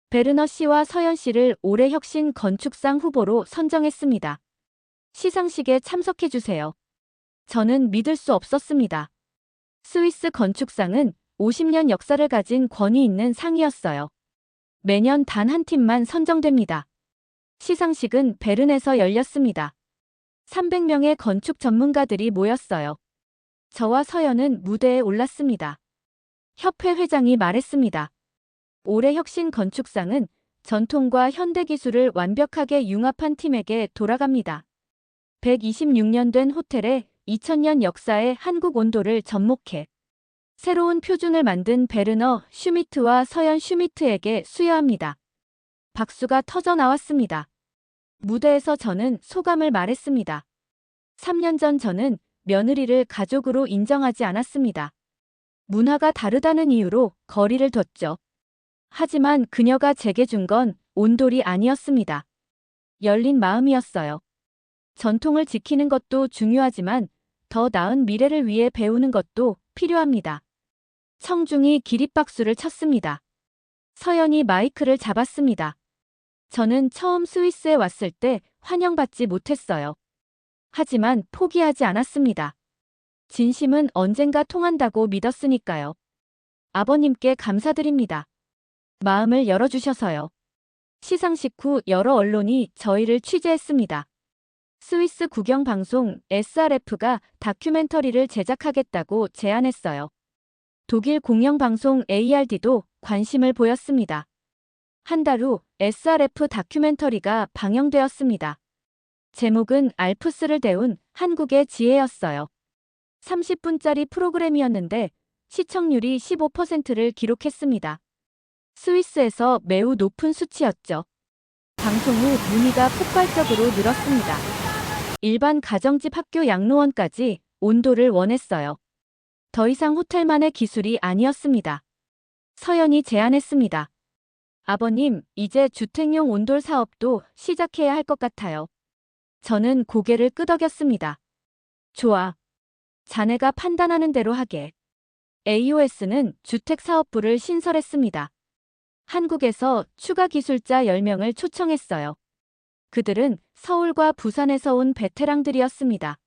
베르너 씨와 서연 씨를 올해 혁신 건축상 후보로 선정했습니다. 시상식에 참석해주세요. 저는 믿을 수 없었습니다. 스위스 건축상은 50년 역사를 가진 권위 있는 상이었어요. 매년 단 한 팀만 선정됩니다. 시상식은 베른에서 열렸습니다. 300명의 건축 전문가들이 모였어요. 저와 서연은 무대에 올랐습니다. 협회 회장이 말했습니다. 올해 혁신 건축상은 전통과 현대 기술을 완벽하게 융합한 팀에게 돌아갑니다. 126년 된 호텔에 2000년 역사의 한국 온도를 접목해 새로운 표준을 만든 베르너 슈미트와 서연 슈미트에게 수여합니다. 박수가 터져 나왔습니다. 무대에서 저는 소감을 말했습니다. 3년 전 저는 며느리를 가족으로 인정하지 않았습니다. 문화가 다르다는 이유로 거리를 뒀죠. 하지만 그녀가 제게 준 건 온돌이 아니었습니다. 열린 마음이었어요. 전통을 지키는 것도 중요하지만 더 나은 미래를 위해 배우는 것도 필요합니다. 청중이 기립박수를 쳤습니다. 서연이 마이크를 잡았습니다. 저는 처음 스위스에 왔을 때 환영받지 못했어요. 하지만 포기하지 않았습니다. 진심은 언젠가 통한다고 믿었으니까요. 아버님께 감사드립니다. 마음을 열어주셔서요. 시상식 후 여러 언론이 저희를 취재했습니다. 스위스 국영방송 SRF가 다큐멘터리를 제작하겠다고 제안했어요. 독일 공영방송 ARD도 관심을 보였습니다. 한 달 후 SRF 다큐멘터리가 방영되었습니다. 제목은 알프스를 데운 한국의 지혜였어요. 30분짜리 프로그램이었는데 시청률이 15%를 기록했습니다. 스위스에서 매우 높은 수치였죠. 방송 후 문의가 폭발적으로 늘었습니다. 일반 가정집 학교 양로원까지 온도를 원했어요. 더 이상 호텔만의 기술이 아니었습니다. 서연이 제안했습니다. 아버님, 이제 주택용 온돌 사업도 시작해야 할 것 같아요. 저는 고개를 끄덕였습니다. 좋아. 자네가 판단하는 대로 하게. AOS는 주택사업부를 신설했습니다. 한국에서 추가 기술자 10명을 초청했어요. 그들은 서울과 부산에서 온 베테랑들이었습니다.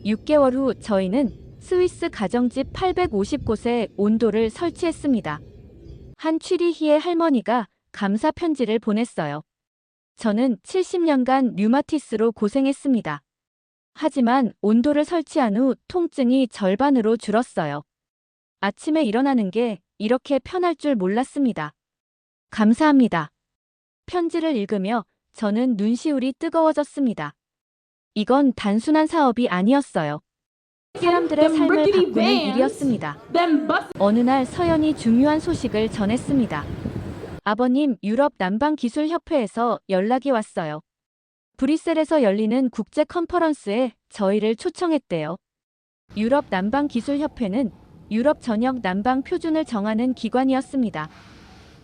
6개월 후 저희는 스위스 가정집 850곳에 온도를 설치했습니다. 한 취리히의 할머니가 감사 편지를 보냈어요. 저는 70년간 류마티스로 고생했습니다. 하지만 온도를 설치한 후 통증이 절반으로 줄었어요. 아침에 일어나는 게 이렇게 편할 줄 몰랐습니다. 감사합니다. 편지를 읽으며 저는 눈시울이 뜨거워졌습니다. 이건 단순한 사업이 아니었어요. 사람들의 삶을 바꾸는 일이었습니다. 어느 날 서연이 중요한 소식을 전했습니다. 아버님, 유럽 난방기술협회에서 연락이 왔어요. 브뤼셀에서 열리는 국제 컨퍼런스에 저희를 초청했대요. 유럽 난방기술협회는 유럽 전역 난방 표준을 정하는 기관이었습니다.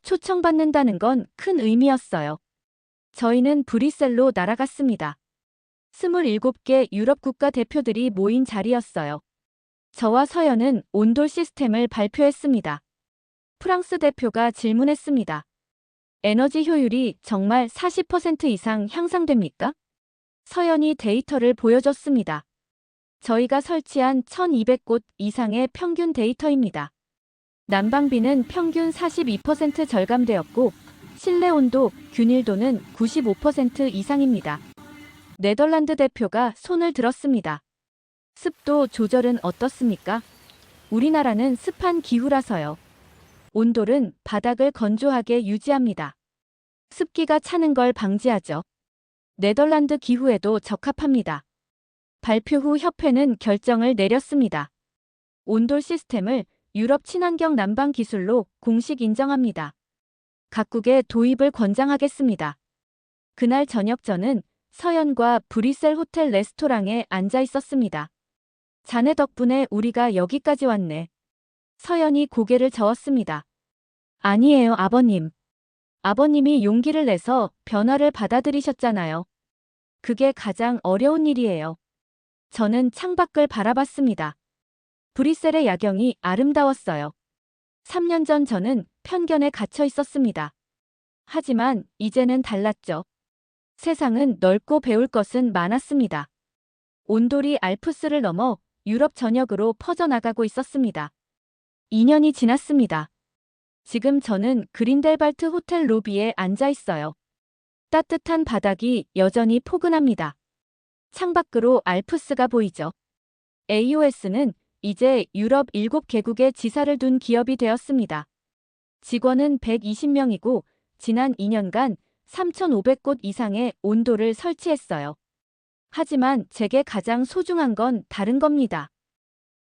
초청받는다는 건 큰 의미였어요. 저희는 브뤼셀로 날아갔습니다. 27개 유럽 국가 대표들이 모인 자리였어요. 저와 서연은 온돌 시스템을 발표했습니다. 프랑스 대표가 질문했습니다. 에너지 효율이 정말 40% 이상 향상됩니까? 서연이 데이터를 보여줬습니다. 저희가 설치한 1200곳 이상의 평균 데이터입니다. 난방비는 평균 42% 절감되었고 실내 온도, 균일도는 95% 이상입니다. 네덜란드 대표가 손을 들었습니다. 습도 조절은 어떻습니까? 우리나라는 습한 기후라서요. 온돌은 바닥을 건조하게 유지합니다. 습기가 차는 걸 방지하죠. 네덜란드 기후에도 적합합니다. 발표 후 협회는 결정을 내렸습니다. 온돌 시스템을 유럽 친환경 난방 기술로 공식 인정합니다. 각국의 도입을 권장하겠습니다. 그날 저녁 저는 서연과 브뤼셀 호텔 레스토랑에 앉아 있었습니다. 자네 덕분에 우리가 여기까지 왔네. 서연이 고개를 저었습니다. 아니에요, 아버님. 아버님이 용기를 내서 변화를 받아들이셨잖아요. 그게 가장 어려운 일이에요. 저는 창밖을 바라봤습니다. 브뤼셀의 야경이 아름다웠어요. 3년 전 저는 편견에 갇혀 있었습니다. 하지만 이제는 달랐죠. 세상은 넓고 배울 것은 많았습니다. 온돌이 알프스를 넘어 유럽 전역으로 퍼져나가고 있었습니다. 2년이 지났습니다. 지금 저는 그린델발트 호텔 로비에 앉아 있어요. 따뜻한 바닥이 여전히 포근합니다. 창밖으로 알프스가 보이죠. AOS는 이제 유럽 7개국에 지사를 둔 기업이 되었습니다. 직원은 120명이고 지난 2년간 3,500곳 이상의 온돌을 설치했어요. 하지만 제게 가장 소중한 건 다른 겁니다.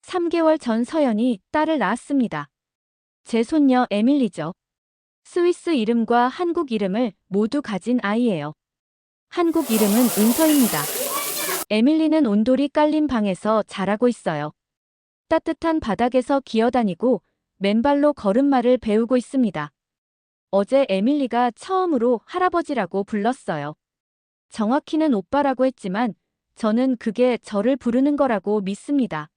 3개월 전 서연이 딸을 낳았습니다. 제 손녀 에밀리죠. 스위스 이름과 한국 이름을 모두 가진 아이예요. 한국 이름은 은서입니다. 에밀리는 온돌이 깔린 방에서 자라고 있어요. 따뜻한 바닥에서 기어다니고 맨발로 걸음마를 배우고 있습니다. 어제 에밀리가 처음으로 할아버지라고 불렀어요. 정확히는 오빠라고 했지만 저는 그게 저를 부르는 거라고 믿습니다.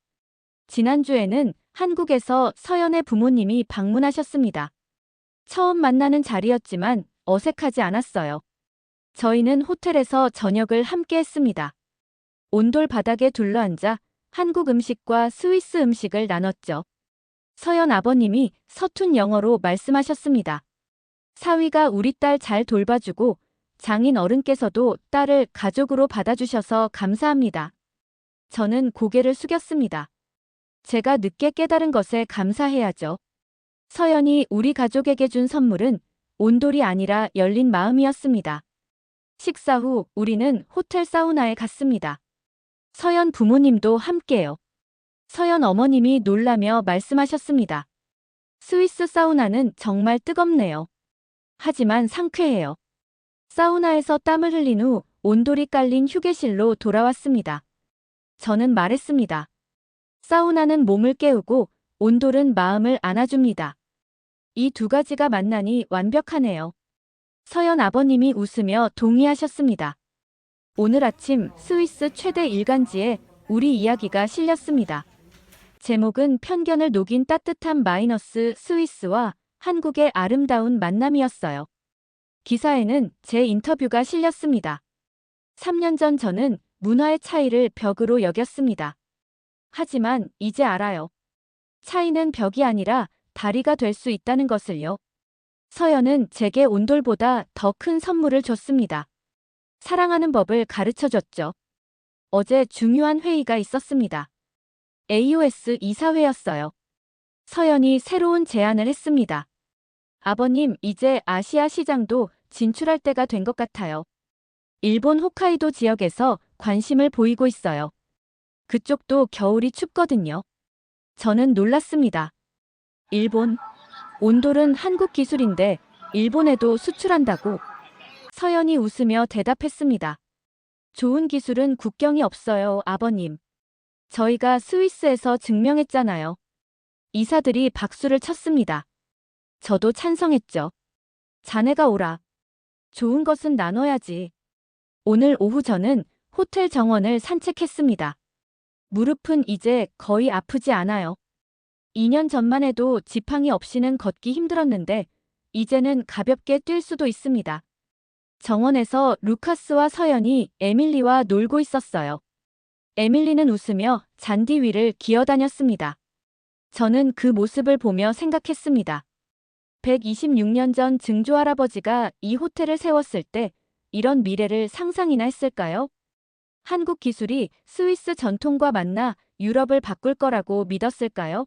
지난주에는 한국에서 서연의 부모님이 방문하셨습니다. 처음 만나는 자리였지만 어색하지 않았어요. 저희는 호텔에서 저녁을 함께 했습니다. 온돌 바닥에 둘러앉아 한국 음식과 스위스 음식을 나눴죠. 서연 아버님이 서툰 영어로 말씀하셨습니다. 사위가 우리 딸 잘 돌봐주고 장인 어른께서도 딸을 가족으로 받아주셔서 감사합니다. 저는 고개를 숙였습니다. 제가 늦게 깨달은 것에 감사해야죠. 서연이 우리 가족에게 준 선물은 온돌이 아니라 열린 마음이었습니다. 식사 후 우리는 호텔 사우나에 갔습니다. 서연 부모님도 함께요. 서연 어머님이 놀라며 말씀하셨습니다. 스위스 사우나는 정말 뜨겁네요. 하지만 상쾌해요. 사우나에서 땀을 흘린 후 온돌이 깔린 휴게실로 돌아왔습니다. 저는 말했습니다. 사우나는 몸을 깨우고 온돌은 마음을 안아줍니다. 이 두 가지가 만나니 완벽하네요. 서연 아버님이 웃으며 동의하셨습니다. 오늘 아침 스위스 최대 일간지에 우리 이야기가 실렸습니다. 제목은 편견을 녹인 따뜻한 마이너스 스위스와 한국의 아름다운 만남이었어요. 기사에는 제 인터뷰가 실렸습니다. 3년 전 저는 문화의 차이를 벽으로 여겼습니다. 하지만 이제 알아요. 차이는 벽이 아니라 다리가 될 수 있다는 것을요. 서연은 제게 온돌보다 더 큰 선물을 줬습니다. 사랑하는 법을 가르쳐줬죠. 어제 중요한 회의가 있었습니다. AOS 이사회였어요. 서연이 새로운 제안을 했습니다. 아버님, 이제 아시아 시장도 진출할 때가 된 것 같아요. 일본 홋카이도 지역에서 관심을 보이고 있어요. 그쪽도 겨울이 춥거든요. 저는 놀랐습니다. 일본? 온돌은 한국 기술인데 일본에도 수출한다고? 서연이 웃으며 대답했습니다. 좋은 기술은 국경이 없어요, 아버님. 저희가 스위스에서 증명했잖아요. 이사들이 박수를 쳤습니다. 저도 찬성했죠. 자네가 오라. 좋은 것은 나눠야지. 오늘 오후 저는 호텔 정원을 산책했습니다. 무릎은 이제 거의 아프지 않아요. 2년 전만 해도 지팡이 없이는 걷기 힘들었는데 이제는 가볍게 뛸 수도 있습니다. 정원에서 루카스와 서연이 에밀리와 놀고 있었어요. 에밀리는 웃으며 잔디 위를 기어다녔습니다. 저는 그 모습을 보며 생각했습니다. 126년 전 증조할아버지가 이 호텔을 세웠을 때 이런 미래를 상상이나 했을까요? 한국 기술이 스위스 전통과 만나 유럽을 바꿀 거라고 믿었을까요?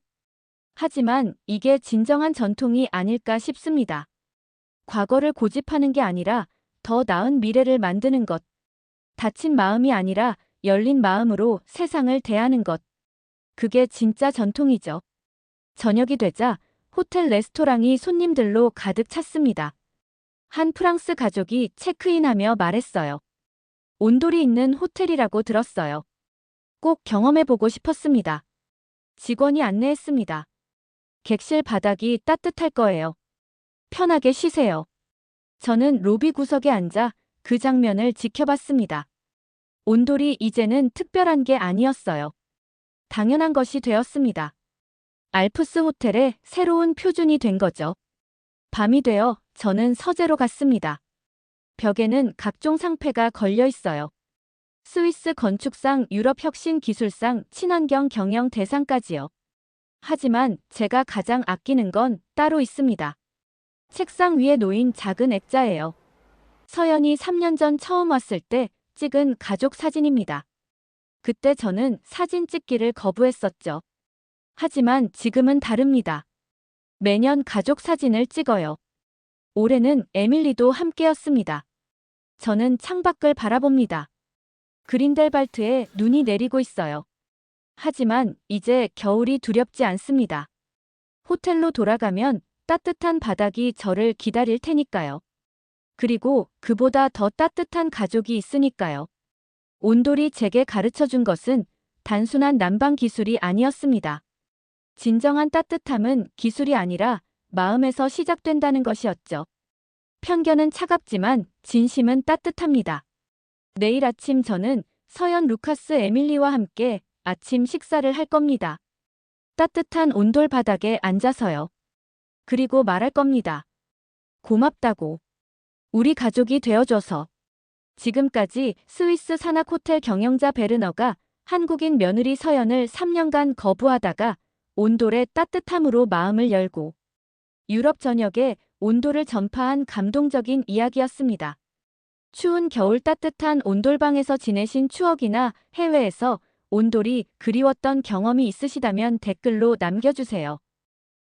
하지만 이게 진정한 전통이 아닐까 싶습니다. 과거를 고집하는 게 아니라 더 나은 미래를 만드는 것. 닫힌 마음이 아니라 열린 마음으로 세상을 대하는 것. 그게 진짜 전통이죠. 저녁이 되자 호텔 레스토랑이 손님들로 가득 찼습니다. 한 프랑스 가족이 체크인하며 말했어요. 온돌이 있는 호텔이라고 들었어요. 꼭 경험해보고 싶었습니다. 직원이 안내했습니다. 객실 바닥이 따뜻할 거예요. 편하게 쉬세요. 저는 로비 구석에 앉아 그 장면을 지켜봤습니다. 온돌이 이제는 특별한 게 아니었어요. 당연한 것이 되었습니다. 알프스 호텔의 새로운 표준이 된 거죠. 밤이 되어 저는 서재로 갔습니다. 벽에는 각종 상패가 걸려 있어요. 스위스 건축상, 유럽 혁신 기술상, 친환경 경영 대상까지요. 하지만 제가 가장 아끼는 건 따로 있습니다. 책상 위에 놓인 작은 액자예요. 서연이 3년 전 처음 왔을 때 찍은 가족 사진입니다. 그때 저는 사진 찍기를 거부했었죠. 하지만 지금은 다릅니다. 매년 가족 사진을 찍어요. 올해는 에밀리도 함께였습니다. 저는 창밖을 바라봅니다. 그린델발트에 눈이 내리고 있어요. 하지만 이제 겨울이 두렵지 않습니다. 호텔로 돌아가면 따뜻한 바닥이 저를 기다릴 테니까요. 그리고 그보다 더 따뜻한 가족이 있으니까요. 온돌이 제게 가르쳐준 것은 단순한 난방 기술이 아니었습니다. 진정한 따뜻함은 기술이 아니라 마음에서 시작된다는 것이었죠. 편견은 차갑지만 진심은 따뜻합니다. 내일 아침 저는 서연, 루카스, 에밀리와 함께 아침 식사를 할 겁니다. 따뜻한 온돌 바닥에 앉아서요. 그리고 말할 겁니다. 고맙다고. 우리 가족이 되어줘서. 지금까지 스위스 산악 호텔 경영자 베르너가 한국인 며느리 서연을 3년간 거부하다가 온돌의 따뜻함으로 마음을 열고 유럽 전역에 온돌을 전파한 감동적인 이야기였습니다. 추운 겨울 따뜻한 온돌방에서 지내신 추억이나 해외에서 온돌이 그리웠던 경험이 있으시다면 댓글로 남겨주세요.